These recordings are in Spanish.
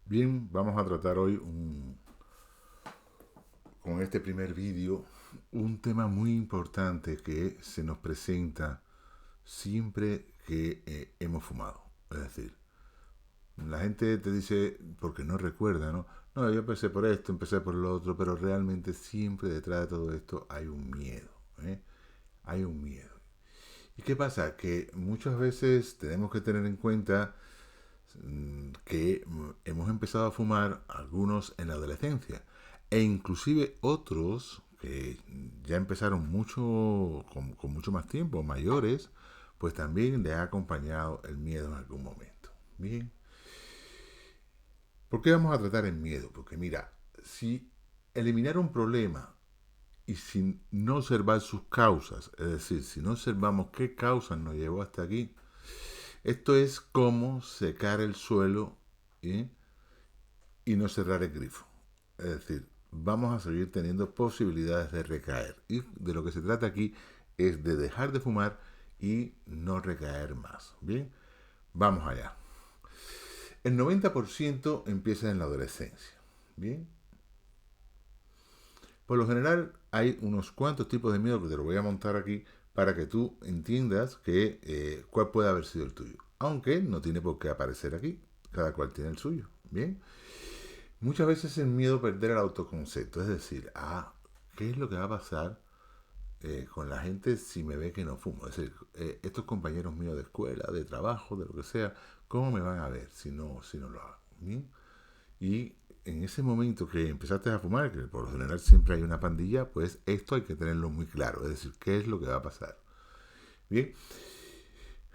Bien, vamos a tratar hoy con este primer vídeo un tema muy importante que se nos presenta siempre que hemos fumado. Es decir, la gente te dice, porque no recuerda, ¿no? No, yo empecé por esto, empecé por lo otro, pero realmente siempre detrás de todo esto hay un miedo. ¿eh? Hay un miedo. ¿Y qué pasa? Que muchas veces tenemos que tener en cuenta que hemos empezado a fumar algunos en la adolescencia e inclusive otros que ya empezaron con mucho más tiempo, mayores, pues también le ha acompañado el miedo en algún momento. Bien, ¿por qué vamos a tratar el miedo? Porque mira, si eliminar un problema y sin no observar sus causas, es decir, si no observamos qué causas nos llevó hasta aquí, esto es como secar el suelo, ¿eh? Y no cerrar el grifo. Es decir, vamos a seguir teniendo posibilidades de recaer. Y de lo que se trata aquí es de dejar de fumar y no recaer más. Bien, vamos allá. El 90% empieza en la adolescencia. Bien, por lo general hay unos cuantos tipos de miedo que te lo voy a montar aquí para que tú entiendas cuál puede haber sido el tuyo. Aunque no tiene por qué aparecer aquí. Cada cual tiene el suyo. Bien. Muchas veces el miedo a perder el autoconcepto, es decir, ¿qué es lo que va a pasar con la gente si me ve que no fumo? Es decir, estos compañeros míos de escuela, de trabajo, de lo que sea, ¿cómo me van a ver si no lo hago? ¿Bien? Y en ese momento que empezaste a fumar, que por lo general siempre hay una pandilla, pues esto hay que tenerlo muy claro, es decir, ¿qué es lo que va a pasar? Bien,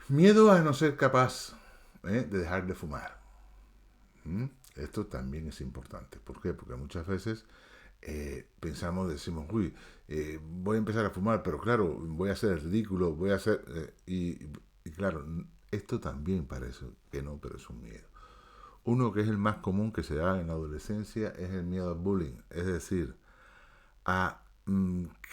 miedo a no ser capaz de dejar de fumar. ¿Mm? Esto también es importante. ¿Por qué? Porque muchas veces pensamos, decimos, uy, voy a empezar a fumar, pero claro, voy a hacer el ridículo, voy a hacer... y claro, esto también parece que no, pero es un miedo. Uno que es el más común que se da en la adolescencia es el miedo al bullying, es decir,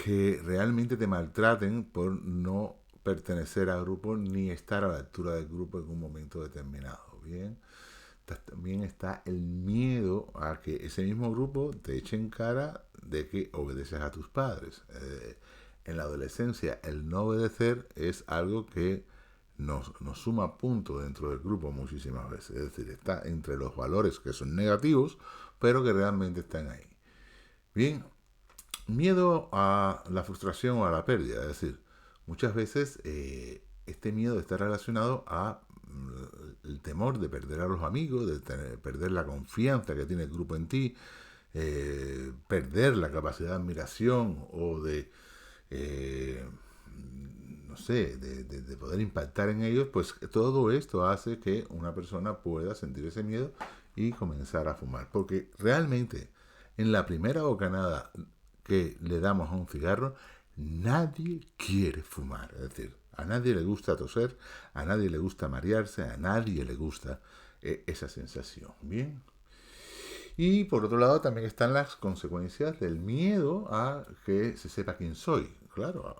que realmente te maltraten por no pertenecer al grupo ni estar a la altura del grupo en un momento determinado. Bien, también está el miedo a que ese mismo grupo te eche en cara de que obedeces a tus padres. En la adolescencia, el no obedecer es algo que nos suma punto dentro del grupo muchísimas veces. Es decir, está entre los valores que son negativos, pero que realmente están ahí. Bien, miedo a la frustración o a la pérdida. Es decir, muchas veces este miedo está relacionado a el temor de perder a los amigos, de perder la confianza que tiene el grupo en ti, perder la capacidad de admiración o de, eh, no sé, de poder impactar en ellos, pues todo esto hace que una persona pueda sentir ese miedo y comenzar a fumar. Porque realmente en la primera bocanada que le damos a un cigarro, nadie quiere fumar. Es decir, a nadie le gusta toser, a nadie le gusta marearse, a nadie le gusta esa sensación. Bien. Y por otro lado también están las consecuencias del miedo a que se sepa quién soy. Claro,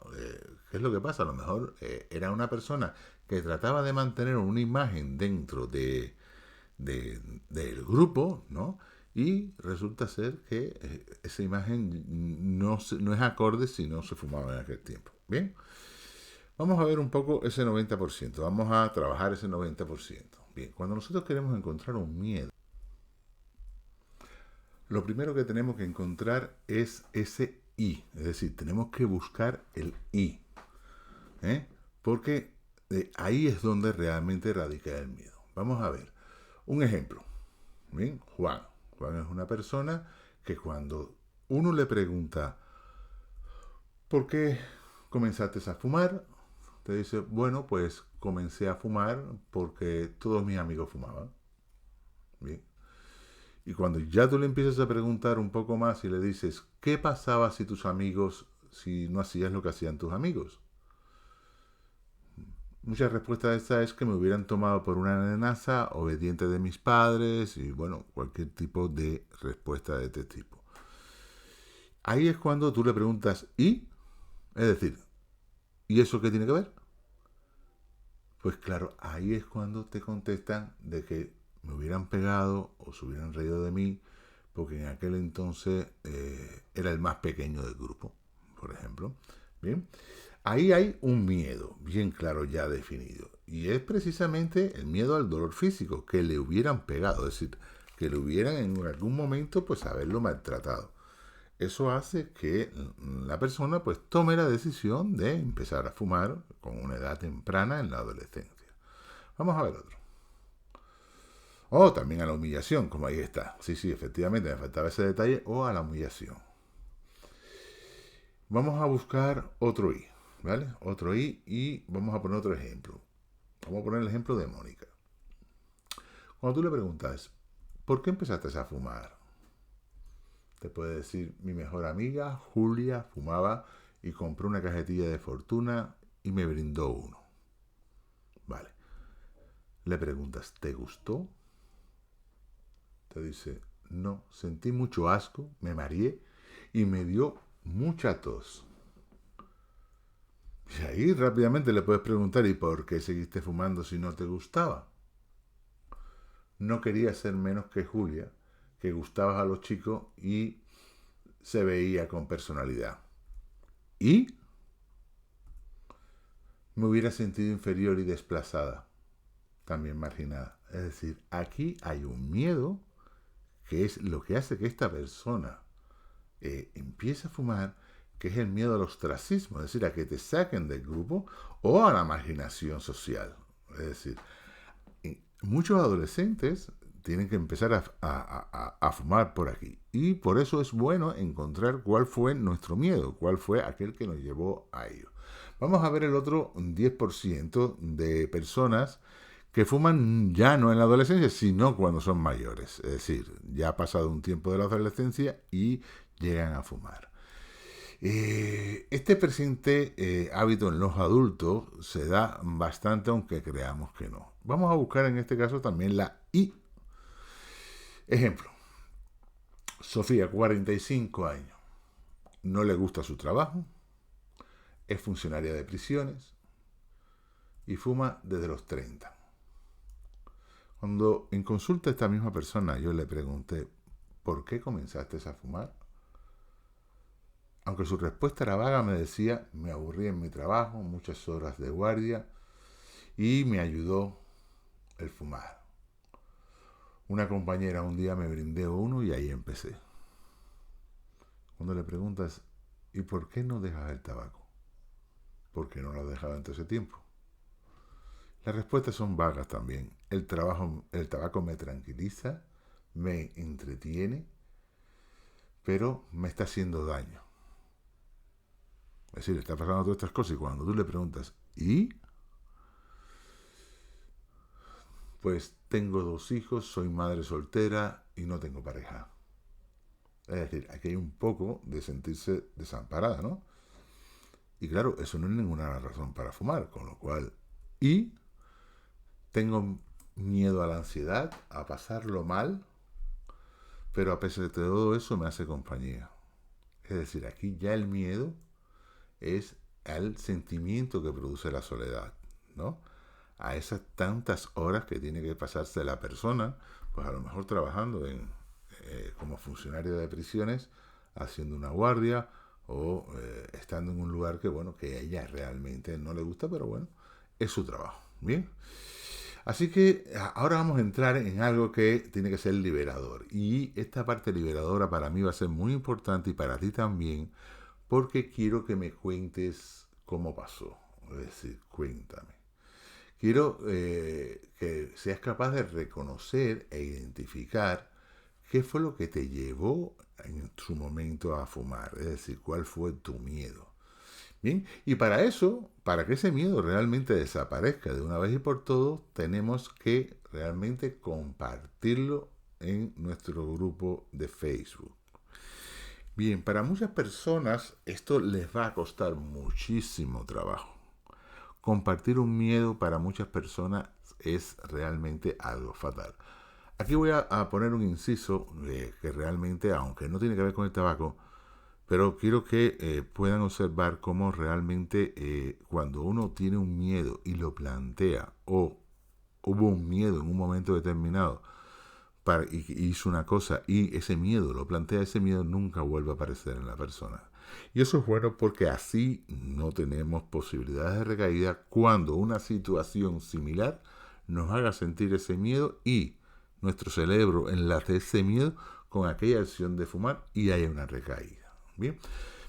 ¿qué es lo que pasa? A lo mejor era una persona que trataba de mantener una imagen dentro del grupo, ¿no? Y resulta ser que esa imagen no es acorde si no se fumaba en aquel tiempo. Bien, vamos a ver un poco ese 90%. Vamos a trabajar ese 90%. Bien, cuando nosotros queremos encontrar un miedo, lo primero que tenemos que encontrar es ese I. Es decir, tenemos que buscar el I. ¿eh? Porque ahí es donde realmente radica el miedo. Vamos a ver. Un ejemplo. ¿Bien? Juan. Juan es una persona que cuando uno le pregunta, ¿por qué comenzaste a fumar? Te dice, bueno, pues comencé a fumar porque todos mis amigos fumaban. Bien. Y cuando ya tú le empiezas a preguntar un poco más y le dices, ¿qué pasaba si tus amigos, si no hacías lo que hacían tus amigos? Muchas respuestas de esta es que me hubieran tomado por una nenaza, obediente de mis padres y bueno, cualquier tipo de respuesta de este tipo. Ahí es cuando tú le preguntas, ¿y? Es decir, ¿y eso qué tiene que ver? Pues claro, ahí es cuando te contestan de que me hubieran pegado o se hubieran reído de mí, porque en aquel entonces era el más pequeño del grupo, por ejemplo. Bien, ahí hay un miedo bien claro ya definido. Y es precisamente el miedo al dolor físico, que le hubieran pegado, es decir, que le hubieran en algún momento pues haberlo maltratado. Eso hace que la persona pues tome la decisión de empezar a fumar con una edad temprana en la adolescencia. Vamos a ver otro. O también a la humillación, como ahí está. Sí, sí, efectivamente, me faltaba ese detalle. O a la humillación. Vamos a buscar otro I, ¿vale? Otro I y vamos a poner otro ejemplo. Vamos a poner el ejemplo de Mónica. Cuando tú le preguntas, ¿por qué empezaste a fumar? Te puede decir, mi mejor amiga, Julia, fumaba y compró una cajetilla de fortuna y me brindó uno. Vale. Le preguntas, ¿te gustó? Te dice, no, sentí mucho asco, me mareé y me dio mucha tos. Y ahí rápidamente le puedes preguntar, ¿y por qué seguiste fumando si no te gustaba? No quería ser menos que Julia, que gustabas a los chicos y se veía con personalidad. Y me hubiera sentido inferior y desplazada, también marginada. Es decir, aquí hay un miedo que es lo que hace que esta persona empiece a fumar, que es el miedo al ostracismo, es decir, a que te saquen del grupo o a la marginación social. Es decir, muchos adolescentes tienen que empezar a fumar por aquí. Y por eso es bueno encontrar cuál fue nuestro miedo, cuál fue aquel que nos llevó a ello. Vamos a ver el otro 10% de personas que fuman ya no en la adolescencia, sino cuando son mayores. Es decir, ya ha pasado un tiempo de la adolescencia y llegan a fumar. Este presente hábito en los adultos se da bastante, aunque creamos que no. Vamos a buscar en este caso también la I. Ejemplo, Sofía, 45 años, no le gusta su trabajo, es funcionaria de prisiones y fuma desde los 30. Cuando en consulta a esta misma persona yo le pregunté, ¿por qué comenzaste a fumar? Aunque su respuesta era vaga, me decía, me aburrí en mi trabajo, muchas horas de guardia, y me ayudó el fumar. Una compañera un día me brindó uno y ahí empecé. Cuando le preguntas, ¿y por qué no dejas el tabaco? ¿Por qué no lo has dejado en todo ese tiempo? Las respuestas son vagas también. El tabaco me tranquiliza, me entretiene, pero me está haciendo daño. Es decir, está pasando todas estas cosas y cuando tú le preguntas, ¿y? Pues tengo 2 hijos, soy madre soltera y no tengo pareja. Es decir, aquí hay un poco de sentirse desamparada, ¿no? Y claro, eso no es ninguna razón para fumar, con lo cual, y tengo miedo a la ansiedad, a pasarlo mal, pero a pesar de todo eso me hace compañía. Es decir, aquí ya el miedo es al sentimiento que produce la soledad, ¿no? A esas tantas horas que tiene que pasarse la persona, pues a lo mejor trabajando como funcionario de prisiones, haciendo una guardia o estando en un lugar que, bueno, que a ella realmente no le gusta, pero bueno, es su trabajo. Bien. Así que ahora vamos a entrar en algo que tiene que ser liberador. Y esta parte liberadora para mí va a ser muy importante y para ti también, porque quiero que me cuentes cómo pasó. Es decir, cuéntame. Quiero que seas capaz de reconocer e identificar qué fue lo que te llevó en su momento a fumar. Es decir, cuál fue tu miedo. Bien, y para eso, para que ese miedo realmente desaparezca de una vez y por todas, tenemos que realmente compartirlo en nuestro grupo de Facebook. Bien, para muchas personas esto les va a costar muchísimo trabajo. Compartir un miedo para muchas personas es realmente algo fatal. Aquí voy a poner un inciso que realmente, aunque no tiene que ver con el tabaco, pero quiero que puedan observar cómo realmente cuando uno tiene un miedo y lo plantea o hubo un miedo en un momento determinado y hizo una cosa y ese miedo lo plantea, ese miedo nunca vuelve a aparecer en la persona. Y eso es bueno porque así no tenemos posibilidades de recaída cuando una situación similar nos haga sentir ese miedo y nuestro cerebro enlace ese miedo con aquella acción de fumar y haya una recaída. Bien.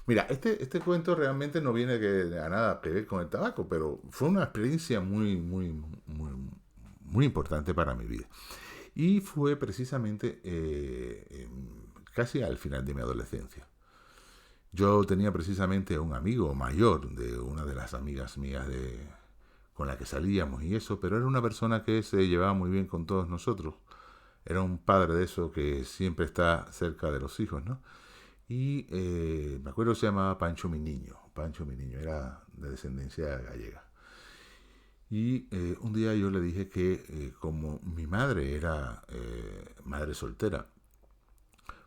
Mira, este cuento realmente no viene a nada que ver con el tabaco, pero fue una experiencia muy importante para mi vida. Y fue precisamente casi al final de mi adolescencia. Yo tenía precisamente un amigo mayor de una de las amigas mías con la que salíamos y eso, pero era una persona que se llevaba muy bien con todos nosotros. Era un padre de eso que siempre está cerca de los hijos, ¿no? Y me acuerdo que se llamaba Pancho mi niño. Pancho mi niño, era de descendencia gallega. Y un día yo le dije que como mi madre era madre soltera,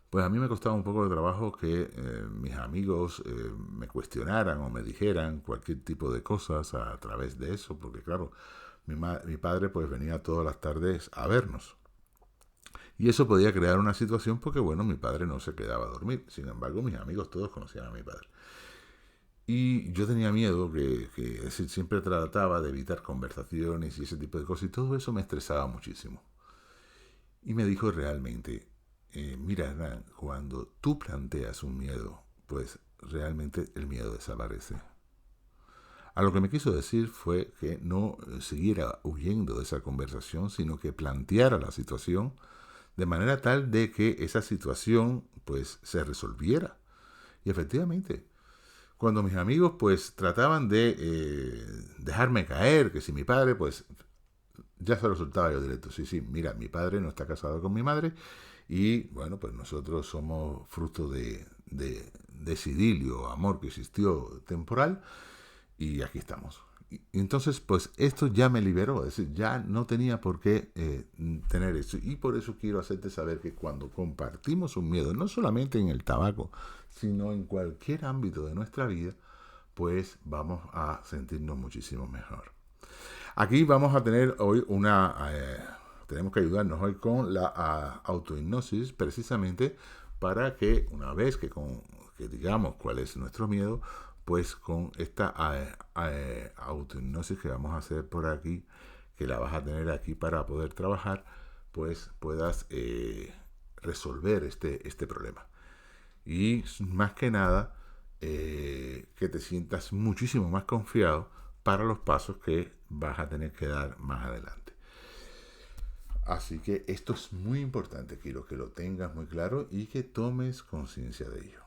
pues a mí me costaba un poco de trabajo que mis amigos me cuestionaran o me dijeran cualquier tipo de cosas a través de eso, porque claro, mi padre pues venía todas las tardes a vernos. Y eso podía crear una situación porque, bueno, mi padre no se quedaba a dormir. Sin embargo, mis amigos todos conocían a mi padre. Y yo tenía miedo es decir, siempre trataba de evitar conversaciones y ese tipo de cosas. Y todo eso me estresaba muchísimo. Y me dijo realmente, mira, Hernán, cuando tú planteas un miedo, pues realmente el miedo desaparece. A lo que me quiso decir fue que no siguiera huyendo de esa conversación, sino que planteara la situación de manera tal de que esa situación pues se resolviera. Y efectivamente, cuando mis amigos pues trataban de dejarme caer, que si mi padre pues ya se lo soltaba yo directo, sí, mira, mi padre no está casado con mi madre y bueno, pues nosotros somos fruto de ese idilio, amor que existió temporal y aquí estamos. Y entonces, pues esto ya me liberó, es decir, ya no tenía por qué tener eso. Y por eso quiero hacerte saber que cuando compartimos un miedo, no solamente en el tabaco, sino en cualquier ámbito de nuestra vida, pues vamos a sentirnos muchísimo mejor. Aquí vamos a tener hoy tenemos que ayudarnos hoy con la autohipnosis, precisamente para que una vez que digamos cuál es nuestro miedo, pues con esta autohipnosis que vamos a hacer por aquí, que la vas a tener aquí para poder trabajar, pues puedas resolver este problema. Y más que nada, que te sientas muchísimo más confiado para los pasos que vas a tener que dar más adelante. Así que esto es muy importante, quiero que lo tengas muy claro y que tomes conciencia de ello.